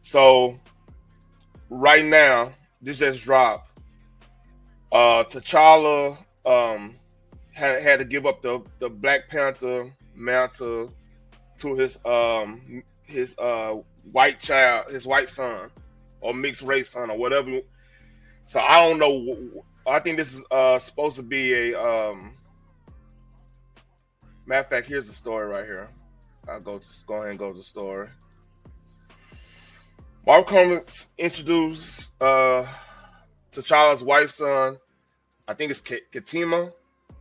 So right now, this just dropped. T'Challa had to give up the Black Panther mantle to his white child, his white son, or mixed race son, or whatever. So I don't know. I think this is supposed to be a matter of fact. Here's the story right here. I'll go ahead and go to the story. Marvel Comics introduced T'Challa's white son. I think it's Katima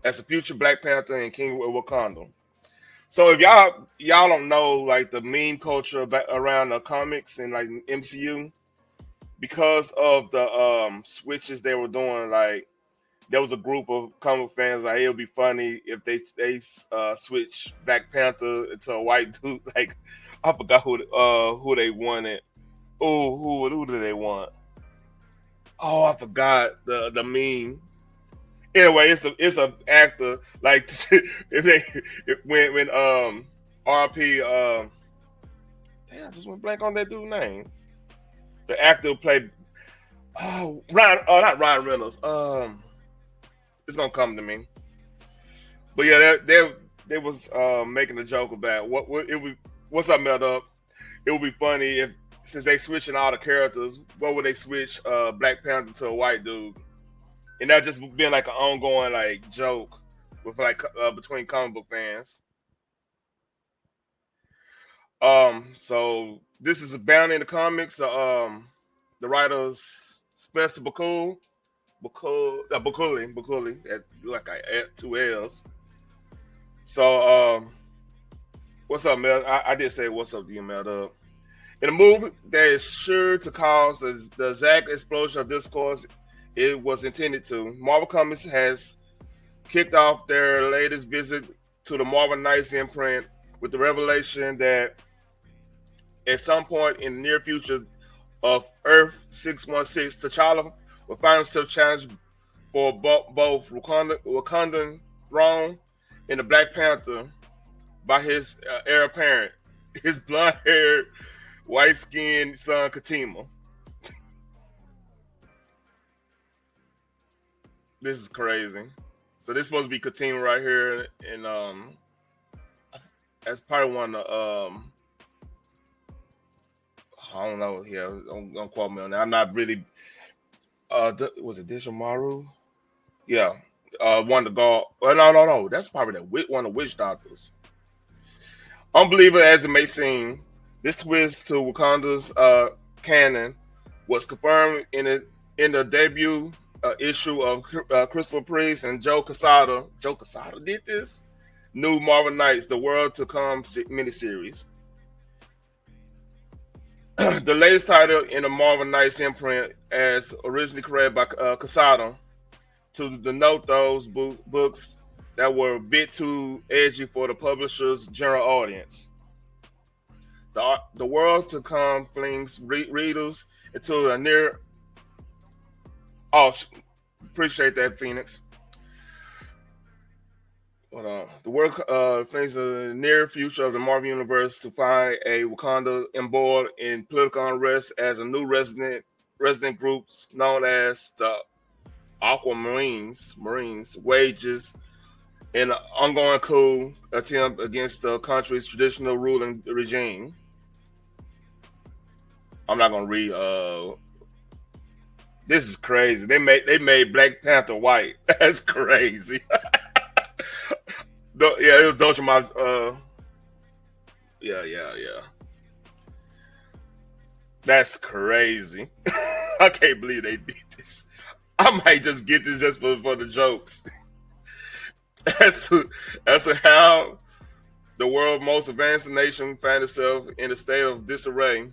as a future Black Panther and King of Wakanda. So if y'all don't know like the meme culture around the comics and like MCU, because of the switches they were doing, like there was a group of comic fans like it would be funny if they switch Black Panther into a white dude. Like I forgot who they wanted. Oh, who did they want? Oh, I forgot the meme. Anyway, it's a actor like if they when RP damn, I just went blank on that dude's name. The actor who played Ryan not Ryan Reynolds. It's gonna come to me. But yeah, they was making a joke about what it would what's up, Melt Up. It would be funny if since they switching all the characters, what would they switch Black Panther to a white dude? And that just been like an ongoing like joke with like between comic book fans. So this is bound in the comics. The writers Spencer Bakuli, like I add two L's. So what's up, Mel? I did say what's up to you, Mel. In a movie that is sure to cause the exact explosion of discourse it was intended to, Marvel Comics has kicked off their latest visit to the Marvel Knights imprint with the revelation that at some point in the near future of Earth 616, T'Challa will find himself challenged for both Wakandan throne and the Black Panther by his heir apparent, his blonde-haired, white-skinned son Katima. This is crazy. So this is supposed to be Katima right here, and that's probably one of the I don't know. Yeah, don't quote me on that. I'm not really. Was it Maru? Yeah, one of the god. Well, no. That's probably one of the witch doctors. Unbelievable as it may seem, this twist to Wakanda's canon was confirmed in the debut issue of Christopher Priest and Joe Quesada. Joe Quesada did this new Marvel Knights: The World to Come miniseries. The latest title in the Marvel Knights imprint, as originally created by Quesada, to denote those books that were a bit too edgy for the publisher's general audience. The world to come flings readers into a near. Oh, appreciate that, Phoenix. Hold on. The world flings the near future of the Marvel Universe to find a Wakanda embroiled in political unrest as a new resident groups known as the Marines wages an ongoing coup attempt against the country's traditional ruling regime. I'm not gonna read. This is crazy. They made Black Panther white. That's crazy. Yeah, it was Dolce my. Yeah. That's crazy. I can't believe they did this. I might just get this just for the jokes. As to how the world's most advanced nation found itself in a state of disarray,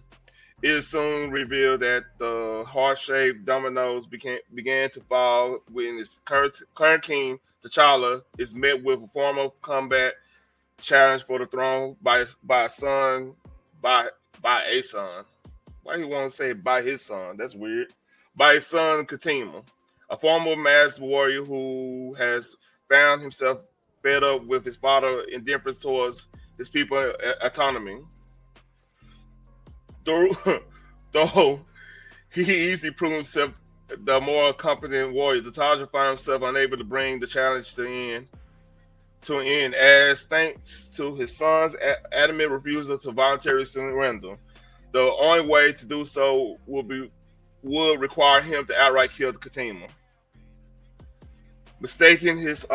it is soon revealed that the heart-shaped dominoes began to fall when its current king, T'Challa, is met with a formal combat challenge for the throne by a son by a son. Why he want to say by his son? That's weird. By his son Katima, a former masked warrior who has found himself fed up with his father's indifference towards his people autonomy. The Though he easily proved himself the more competent warrior, Tataja found himself unable to bring the challenge to an end, as thanks to his son's adamant refusal to voluntarily surrender. The only way to do so would require him to outright kill Katima. Mistaking his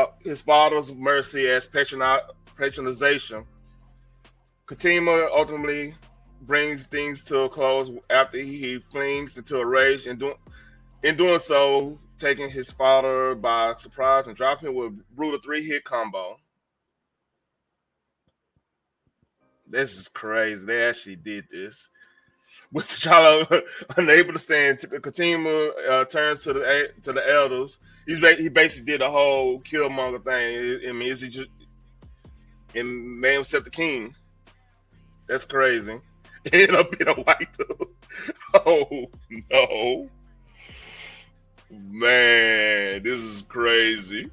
father's mercy as patronization, Katima ultimately brings things to a close after he flings into a rage, and in doing so, taking his father by surprise and dropping him with a brutal 3-hit combo. This is crazy. They actually did this. With T'Challa unable to stand, Katima turns to the elders. He basically did the whole Killmonger thing. I mean, is he just and made himself the king? That's crazy. He ended up being a white dude. Oh no, man, this is crazy.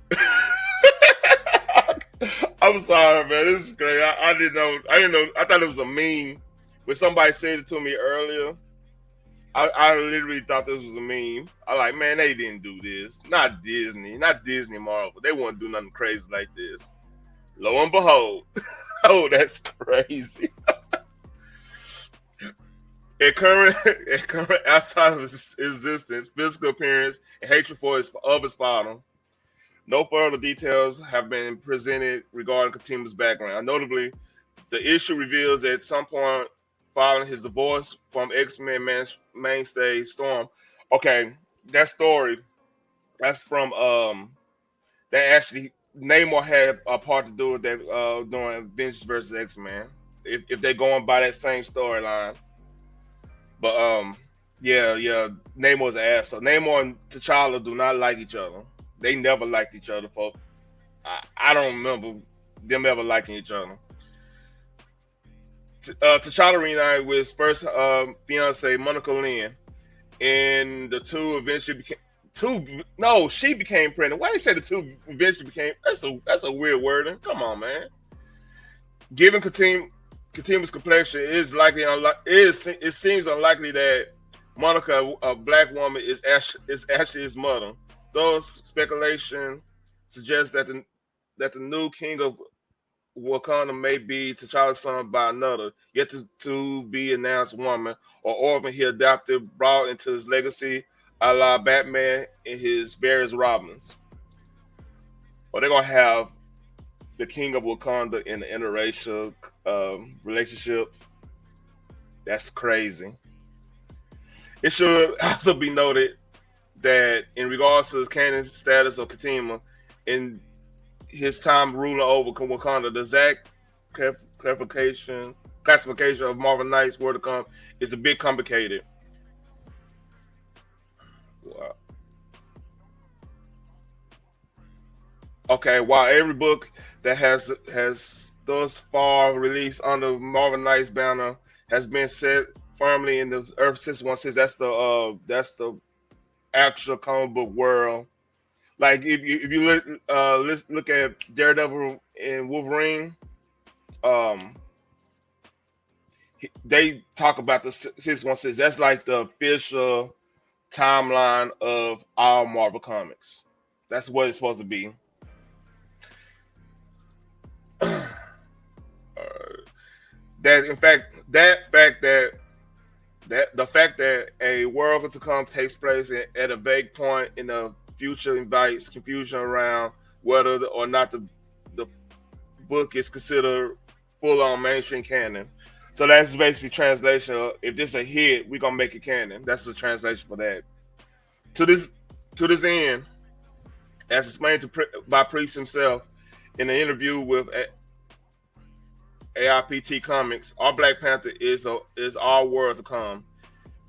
I'm sorry, man. This is crazy. I didn't know. I didn't know. I thought it was a meme. When somebody said it to me earlier, I literally thought this was a meme. I like, man, they didn't do this. Not Disney Marvel. They wouldn't do nothing crazy like this. Lo and behold, oh, that's crazy. In current outside of his existence, physical appearance, and hatred for his father, no further details have been presented regarding Katima's background. Notably, the issue reveals at some point following his divorce from X-Men mainstay Storm. Okay, that story, that's from that actually Namor had a part to do with that during Avengers versus X-Men. If they're going by that same storyline. But yeah, Namor's an ass. So Namor and T'Challa do not like each other. They never liked each other, folks. I don't remember them ever liking each other. T'Challa reunited with his first fiance, Monica Lynn, and the two eventually became she became pregnant. Why do you say the two eventually became? That's a weird wording. Come on, man. Given Katima's complexion, it seems unlikely that Monica, a black woman, is actually his mother. Those speculation suggests that the new king of Wakanda may be T'Challa's son by another, yet to be announced woman, or orphan he adopted, brought into his legacy, a la Batman and his various Robins. Or they're gonna have the king of Wakanda in an interracial relationship. That's crazy. It should also be noted that in regards to the canon status of Katima in his time ruling over Wakanda, the exact classification of Marvel Knights were to come is a bit complicated. Wow. Okay, while every book that has thus far released under Marvel Knights banner has been set firmly in the Earth 616, that's the actual comic book world. Like if you look at Daredevil and Wolverine, they talk about the 616. That's like the official timeline of all Marvel comics. That's what it's supposed to be. The fact that a world to come takes place at a vague point in the future invites confusion around whether or not the book is considered full-on mainstream canon. So that's basically translation of, if this is a hit, we're gonna make it canon. That's the translation for that. To this end, as explained by Priest himself in an interview with AIPT Comics, our Black Panther is our world to come.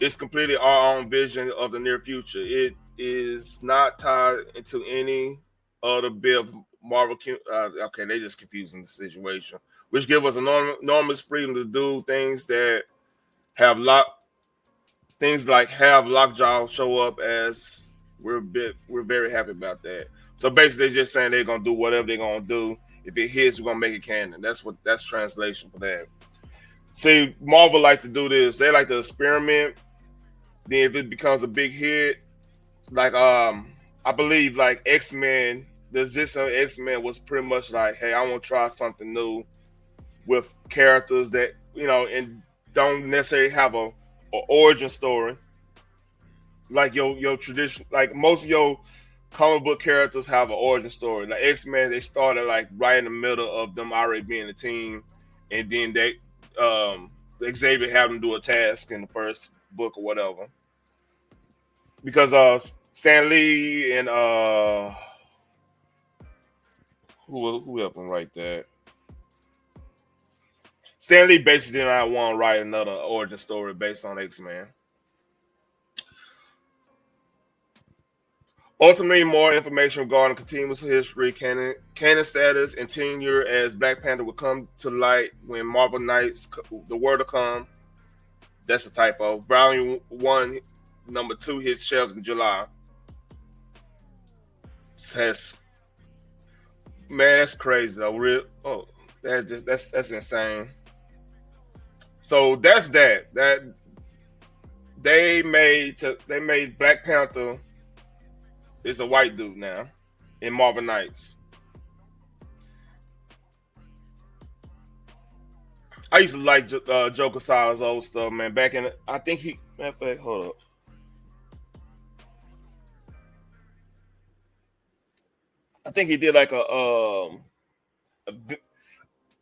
It's completely our own vision of the near future. It is not tied into any other bit of Marvel. Okay, they just confusing the situation, which give us enormous freedom to do things that have Lockjaw show up as. We're very happy about that. So basically, they're just saying they're gonna do whatever they're gonna do. If it hits, we're gonna make it canon. That's translation for that. See, Marvel like to do this. They like to experiment Then if it becomes a big hit, like I believe like X-Men, the existence of X-Men was pretty much like, hey, I want to try something new with characters that, and don't necessarily have a origin story like your tradition, like most of your comic book characters have an origin story. Like X-Men, they started like right in the middle of them already being a team, and then um Xavier had them do a task in the first book or whatever. Because Stan Lee and who helped him write that? Stan Lee basically did not want to write another origin story based on X-Men. Ultimately, more information regarding continuous history, canon status, and tenure as Black Panther will come to light when Marvel Knights, The Word to Come, that's a typo, Volume 1, Number 2 hits shelves in July. Says, man, that's crazy though. That's insane. So that's that. They made Black Panther is a white dude now in Marvel Knights. I used to like Joe Quesada's old stuff, man. Back in, I think he. Matter of fact, hold up. I think he did like a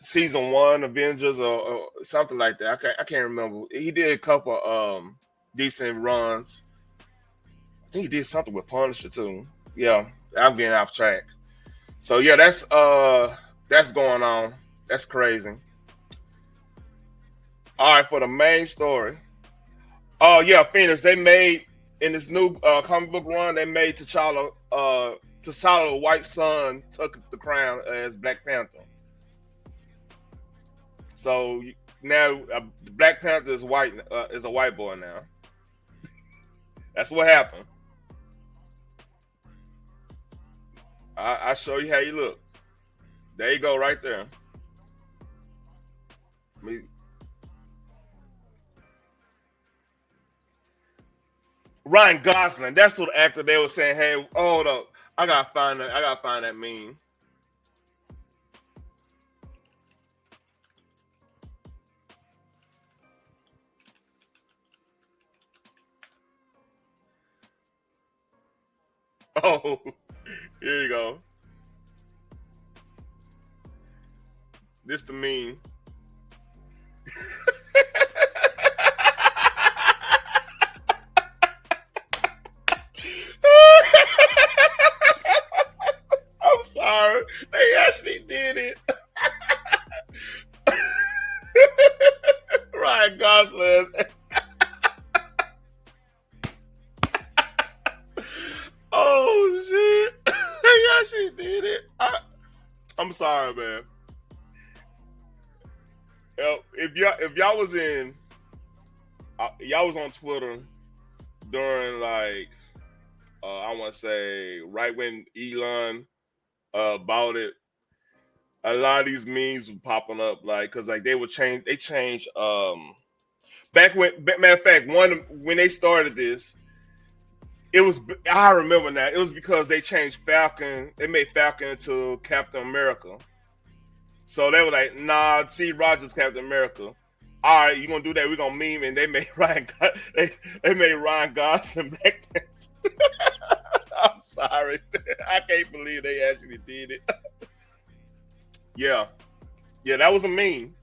season one Avengers or something like that. I can't remember. He did a couple decent runs. I think he did something with Punisher too. Yeah, I'm getting off track. So yeah, that's going on. That's crazy. All right, for the main story. Oh yeah, Phoenix. They made in this new comic book run. They made T'Challa. T'Challa, the white son, took the crown as Black Panther. So now Black Panther is white. Is a white boy now. That's what happened. I show you how you look. There you go, right there. Ryan Gosling. That's what the actor they were saying. Hey, hold up. I gotta find that meme. Oh, here you go. This the meme. I'm sorry. They actually did it. Ryan Gosling. Oh shit. They actually did it. I'm sorry, man. If y'all was in, y'all was on Twitter during like, I want to say right when Elon bought it, a lot of these memes were popping up, like, cause like they changed back when, matter of fact, one when they started this, it was, I remember now, it was because they changed Falcon. They made Falcon into Captain America. So they were like, nah, see Rogers Captain America. All right, you gonna do that? We're gonna meme, and they made they made Ryan Gosling Black Panther. I'm sorry, I can't believe they actually did it. Yeah, yeah, that was a meme.